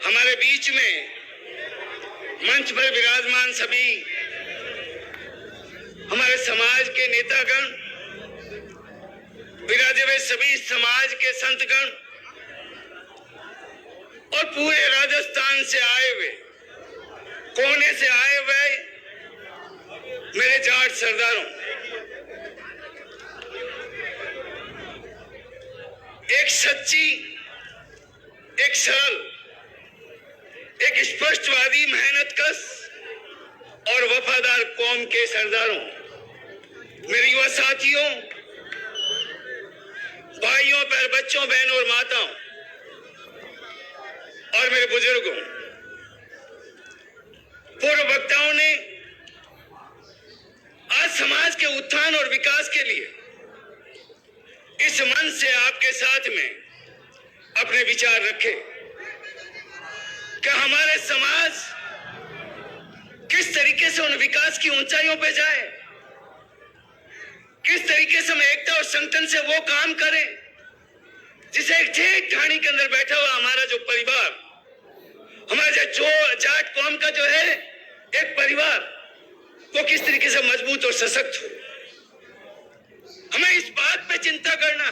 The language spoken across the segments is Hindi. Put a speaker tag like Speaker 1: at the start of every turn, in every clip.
Speaker 1: हमारे बीच में मंच पर विराजमान सभी हमारे समाज के नेतागण, विराजे हुए सभी समाज के संतगण और पूरे राजस्थान से आए हुए, कोने से आए हुए मेरे जाट सरदारों, एक सच्ची, एक सरल, एक स्पष्टवादी, मेहनतकश और वफादार कौम के सरदारों, मेरे युवा साथियों, भाइयों, बच्चों, बहनों और माताओं और मेरे बुजुर्गों, पूर्व वक्ताओं ने आज समाज के उत्थान और विकास के लिए इस मंच से आपके साथ में अपने विचार रखे कि हमारे समाज किस तरीके से उन विकास की ऊंचाइयों पे जाए, किस तरीके से हम एकता और संगठन से वो काम करें जिसे एक ठेठ ठाणी के अंदर बैठा हुआ हमारा जो परिवार, हमारा जो जाट कौम का जो है एक परिवार, वो किस तरीके से मजबूत और सशक्त हो। हमें इस बात पे चिंता करना है।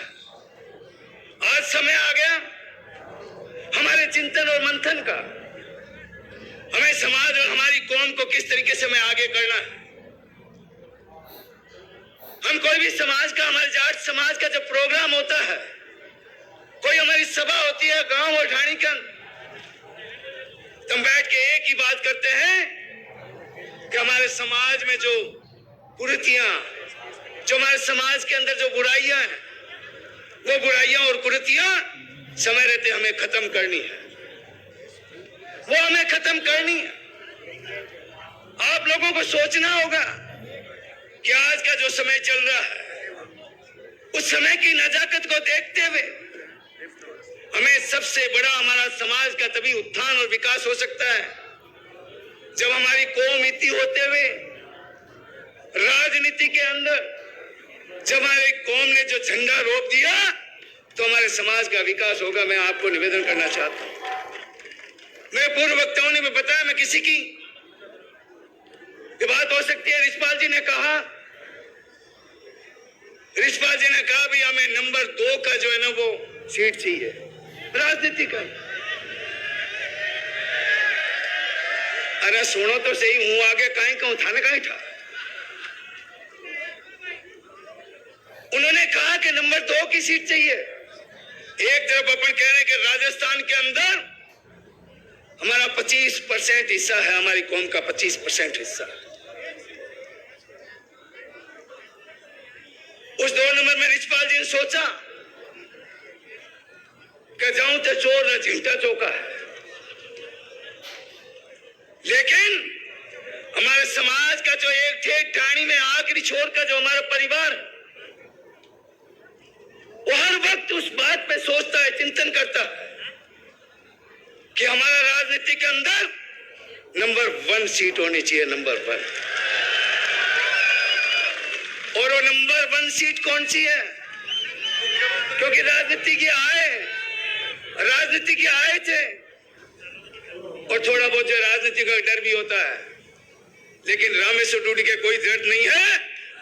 Speaker 1: आज समय आ गया हमारे चिंतन और मंथन का। हमें समाज और हमारी कौम को किस तरीके से हमें आगे करना है। हम कोई भी समाज का, हमारे जाट समाज का जब प्रोग्राम होता है, कोई हमारी सभा होती है गांव और ढाणी का, तो हम बैठ के एक ही बात करते हैं कि हमारे समाज में जो कुरीतियां, जो हमारे समाज के अंदर जो बुराइयां हैं, वो बुराइयां और कुरीतियां समय रहते हमें खत्म करनी है, वो हमें खत्म करनी है। आप लोगों को सोचना होगा कि आज का जो समय चल रहा है, उस समय की नजाकत को देखते हुए हमें सबसे बड़ा हमारा समाज का तभी उत्थान और विकास हो सकता है जब हमारी कौम इतनी होते हुए राजनीति के अंदर जब हमारी कौम ने जो झंडा रोप दिया तो हमारे समाज का विकास होगा। मैं आपको निवेदन करना चाहता हूं। मेरे पूर्व वक्ताओं ने बताया, मैं किसी की ये बात हो सकती है। रिछपाल जी ने कहा भी हमें नंबर 2 का जो है ना वो सीट चाहिए राजनीति का। अरे सुनो तो सही, हूं आगे कहीं कहूं, था ना कहीं था। उन्होंने कहा कि नंबर 2 की सीट चाहिए। एक तरफ अपन कह रहे हैं कि राजस्थान के अंदर हमारा 25% हिस्सा है, हमारी कौम का 25% हिस्सा। उस 2 नंबर में रिछपाल जी ने सोचा कि जाऊं तो चोर न झींटा चौका है, लेकिन हमारे समाज का जो एक ठेठ ठाणी में आखिरी छोर का जो हमारा परिवार, वो हर वक्त उस बात पे सोचता है, चिंतन करता है कि हमारा राजनीति के अंदर नंबर 1 सीट होनी चाहिए, नंबर 1। और वो नंबर 1 सीट कौन सी है? क्योंकि राजनीति की आए थे और थोड़ा बहुत जो राजनीति का डर भी होता है, लेकिन रामेश्वर डूडी के कोई दर्द नहीं है।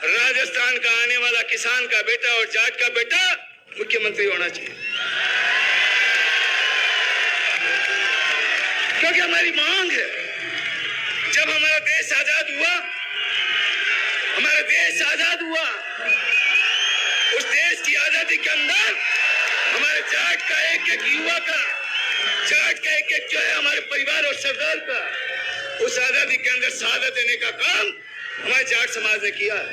Speaker 1: राजस्थान का आने वाला किसान का बेटा और जाट का बेटा मुख्यमंत्री होना चाहिए, क्योंकि हमारी मांग है। जब हमारा देश आजाद हुआ, उस देश की आजादी के अंदर हमारे जाट का एक युवा का, जाट का एक जो है हमारे परिवार और सरदार का, उस आजादी के अंदर शहादत देने का काम हमारे जाट समाज ने किया है।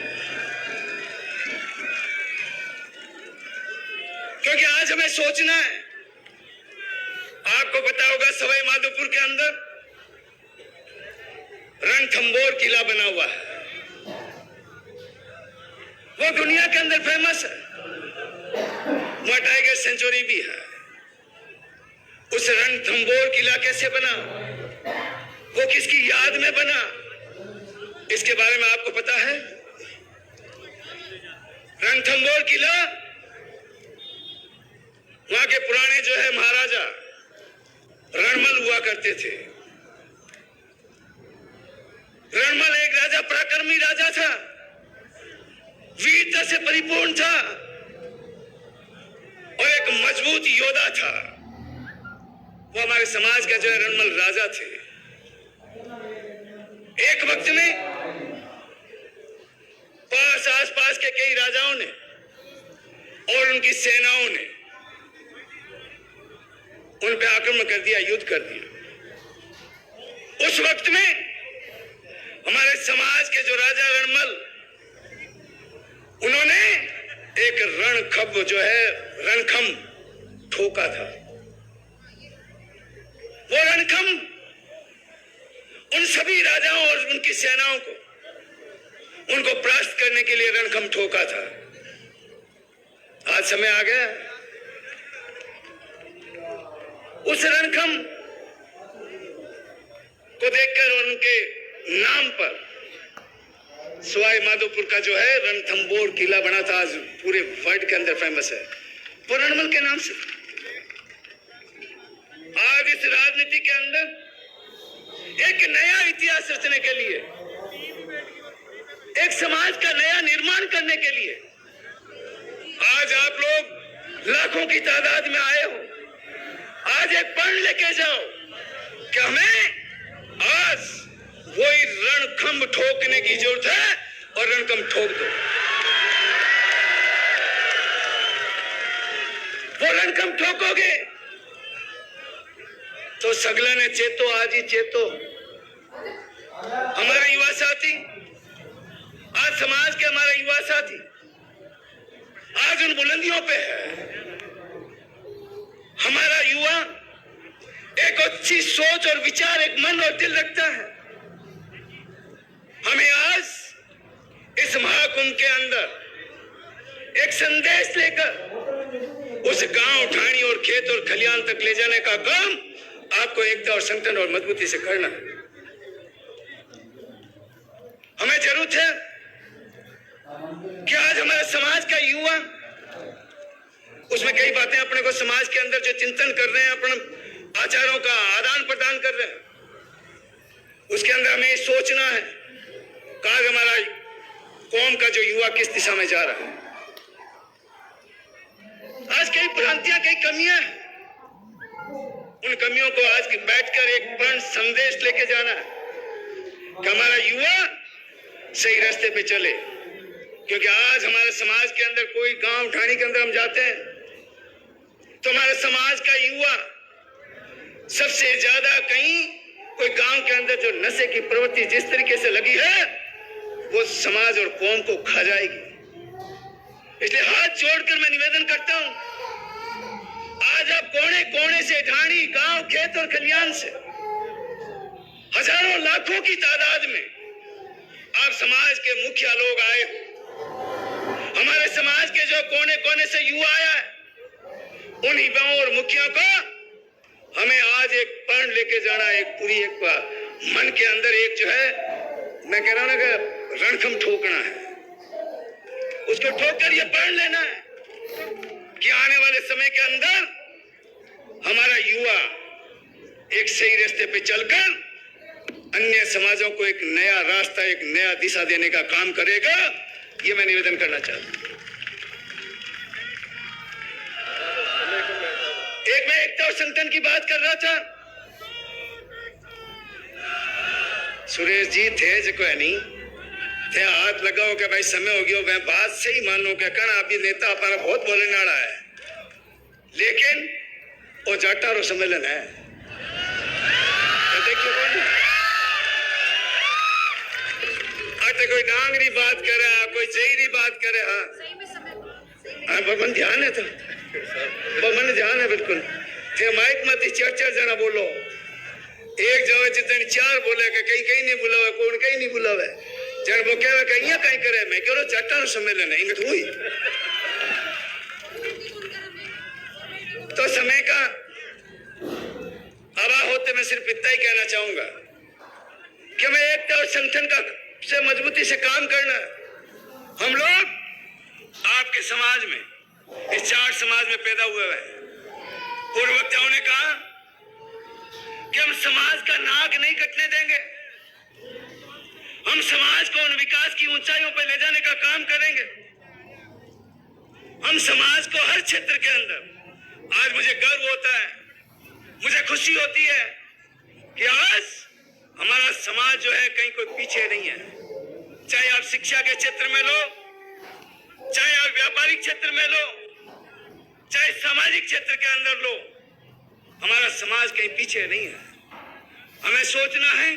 Speaker 1: क्योंकि आज हमें सोचना है, आपको पता होगा सवाई माधोपुर के अंदर रणथंबोर किला बना हुआ है, वो दुनिया के अंदर फेमस है। वहां टाइगर सेंचुरी भी है। उस रणथंबोर किला कैसे बना, वो किसकी याद में बना, इसके बारे में आपको पता है? रणथंबोर किला वहां के पुराने जो है महाराजा रण रणमल हुआ करते थे। रणमल एक राजा, पराक्रमी राजा था, वीरता से परिपूर्ण था और एक मजबूत योद्धा था। वो हमारे समाज का जो है रणमल राजा थे। एक वक्त में आस पास के कई राजाओं ने और उनकी सेनाओं ने उन पे आक्रमण कर दिया, युद्ध कर दिया। उस वक्त में हमारे समाज के जो राजा रणमल, उन्होंने एक रणखंभ जो है रणखंभ ठोका था। वो रणखंभ उन सभी राजाओं और उनकी सेनाओं को, उनको परास्त करने के लिए रणखंभ ठोका था। आज समय आ गया, उस रणखंभ को देखकर उनके नाम पर सवाई माधोपुर का जो है रणथंबोर किला बना था, आज पूरे वर्ल्ड के अंदर फेमस है, वो रणमल के नाम से। आज इस राजनीति के अंदर एक नया इतिहास रचने के लिए, एक समाज का नया निर्माण करने के लिए आज आप लोग लाखों की तादाद में आए हो। आज एक प्रण लेके जाओ कि हमें आज वही रणखंभ ठोकने की जरूरत है और रणखंभ ठोक दो। वो रणखंभ ठोकोगे तो सगला ने चेतो, आज ही चेतो। हमारा युवा साथी, आज समाज के हमारा युवा साथी आज उन बुलंदियों पे है। हमारा युवा एक अच्छी सोच और विचार, एक मन और दिल रखता है। हमें आज इस महाकुंभ के अंदर एक संदेश लेकर उस गांव, ढाणी और खेत और खलियान तक ले जाने का काम आपको एकता और संगठन और मजबूती से करना है। हमें जरूरत है कि आज हमारे समाज का युवा, उसमें कई बातें अपने को समाज के अंदर जो चिंतन कर रहे हैं, अपने आचारों का आदान प्रदान कर रहे हैं, उसके अंदर हमें सोचना है कि आज हमारा कौम का जो युवा किस दिशा में जा रहा है। आज कई भ्रांतियां, कई कमियां हैं, उन कमियों को आज बैठकर एक प्रण संदेश लेके जाना है कि हमारा युवा सही रास्ते पे चले। क्योंकि आज हमारे समाज के अंदर कोई गांव, ढाणी के अंदर हम जाते हैं तो हमारे समाज का युवा सबसे ज्यादा कहीं कोई गांव के अंदर जो नशे की प्रवृत्ति जिस तरीके से लगी है, वो समाज और कौम को खा जाएगी। इसलिए हाथ जोड़कर मैं निवेदन करता हूं, आज आप कोने कोने से, ढाणी, गांव, खेत और खलियान से हजारों लाखों की तादाद में आप समाज के मुखिया लोग आए हो। हमारे समाज के जो कोने कोने से युवा आया है, उन युवाओं और मुखिया को हमें आज एक प्रण लेके जाना, एक पूरी एक मन के अंदर एक जो है, मैं कह रहा हूं ना कि रणखंभ ठोकना है। उसको ठोककर ये प्रण लेना है कि आने वाले समय के अंदर हमारा युवा एक सही रास्ते पे चलकर अन्य समाजों को एक नया रास्ता, एक नया दिशा देने का काम करेगा। ये मैं निवेदन करना चाहता हूं। एक मैं एकता और संगठन की बात कर रहा था, सुरेश जी थे जो कोई नहीं थे, हाथ लगाओ कि भाई समय हो गया, मैं बात सही मानो क्या कहना, अभी नेता हमारा बहुत बोलने वाला है, लेकिन वो जाटारो सम्मेलन है। तो देखिए कौन आटे कोई डांगरी बात करे, कोई चेहरी बात करे। हाँ भगवान ध्यान है, तो भगवान ध्यान है बिल्कुल। थे माइक मत चार जना बोलो, एक जगह जितने चार बोले कहीं कहीं नहीं बुलावे, कौन कहीं नहीं बुलावे, जन वो कहे कहीं कहीं करे, मैं कह रहा जाटारो सम्मेलन है, इनमें हुई तो समय का हवा होते मैं सिर्फ इतना ही कहना चाहूंगा कि मैं एकता और संगठन का से मजबूती से काम करना। हम लोग आपके समाज में, इस जाट समाज में पैदा हुए हैं। पूर्व वक्ताओं ने कहा समाज का नाक नहीं कटने देंगे। हम समाज को उन विकास की ऊंचाइयों पर ले जाने का काम करेंगे। हम समाज को हर क्षेत्र के अंदर, आज मुझे गर्व होता है, मुझे खुशी होती है कि आज हमारा समाज जो है कहीं कोई पीछे नहीं है। चाहे आप शिक्षा के क्षेत्र में लो, चाहे आप व्यापारिक क्षेत्र में लो, चाहे सामाजिक क्षेत्र के अंदर लो, हमारा समाज कहीं पीछे नहीं है। हमें सोचना है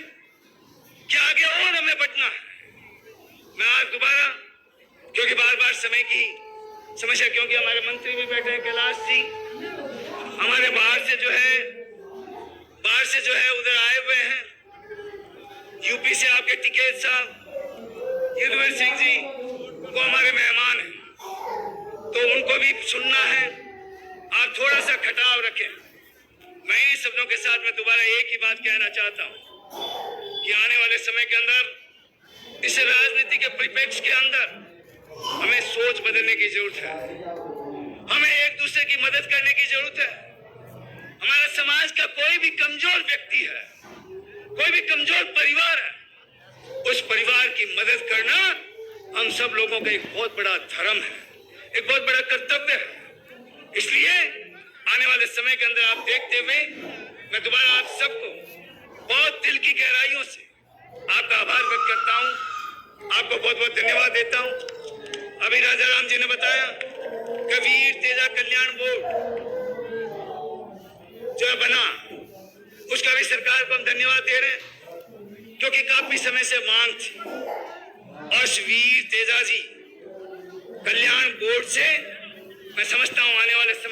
Speaker 1: कि आगे और हमें बढ़ना है। मैं आज दोबारा, क्योंकि बार बार समय की समस्या, क्योंकि हमारे मंत्री भी बैठे हैं कैलाश जी, हमारे बाहर से जो है उधर आए हुए हैं, यूपी से आपके टिकैत साहब युद्धवीर सिंह जी वो हमारे मेहमान हैं, तो उनको भी सुनना है। आप थोड़ा सा खटाव रखें। मैं इन शब्दों के साथ मैं दोबारा एक ही बात कहना चाहता हूं कि आने वाले समय के अंदर इस राजनीति के परिप्रेक्ष्य के अंदर हमें सोच बदलने की जरूरत है। हमें एक दूसरे की मदद करने की जरूरत है। हमारा समाज का कोई भी कमजोर व्यक्ति है, कोई भी कमजोर परिवार है, उस परिवार की मदद करना हम सब लोगों का एक बहुत बड़ा धर्म है, एक बहुत बड़ा कर्तव्य है। इसलिए आने वाले समय के अंदर आप देखते हुए मैं दोबारा आप सबको बहुत दिल की गहराइयों से आपका आभार व्यक्त करता हूं, आपको बहुत बहुत धन्यवाद देता हूं। अभी राजा राम जी ने बताया कि वीर तेजा कल्याण बोर्ड जो बना, उसका भी सरकार को हम धन्यवाद दे रहे हैं, क्योंकि काफी समय से मांग थी। और वीर तेजा जी कल्याण बोर्ड से मैं समझता हूं आने वाले समय